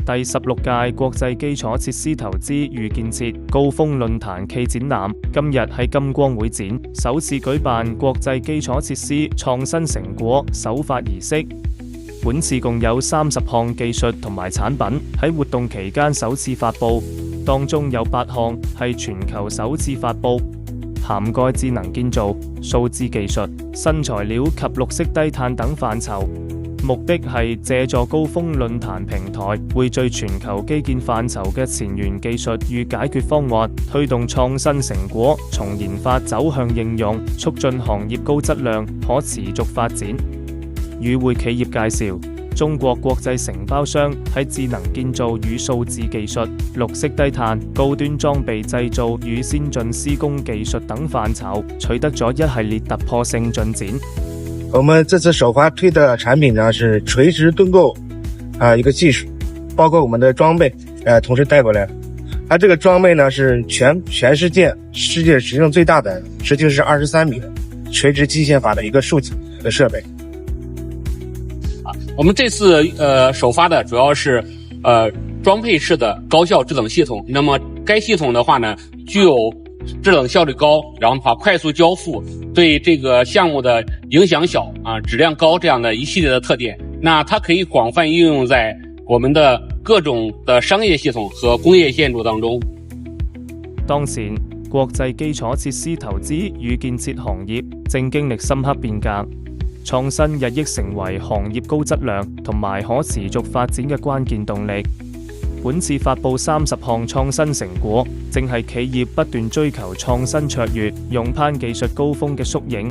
第16屆國際基礎設施投資與建設高峰論壇暨展覽今日喺金光會展首次舉辦國際基礎設施創新成果首發儀式。本次共有30項技術同埋產品喺活動期間首次發布，當中有8項係全球首次發布，涵蓋智能建造、數字技術、新材料及綠色低碳等範疇。目的係借助高峰論壇平台，匯聚全球基建範疇嘅前沿技術與解決方案，推動創新成果從研發走向應用，促進行業高質量可持續發展。與會企業介紹，中國國際承包商喺智能建造與數字技術、綠色低碳、高端裝備製造與先進施工技術等範疇取得咗一系列突破性進展。我們這次首發推的產品呢是垂直盾構一個技術，包括我們的裝備同時帶過來。它這個裝備呢是全世界直徑最大的，直徑是23米的垂直機械法的一個數級的設備。我們這次首發的主要是裝配式的高效制冷系統。那麼該系統的話呢，具有制冷效率高，然後的話快速交付，對這個項目的影響小質量高這樣的一系列的特點。那它可以廣泛應用在我們的各種的商業系統和工業建築當中。當前國際基礎設施投資與建設行業正經歷深刻變革，創新日益成為行業高質量同埋可持續發展嘅關鍵動力。本次發布30項創新成果，正係企業不斷追求創新卓越、勇攀技術高峰嘅縮影。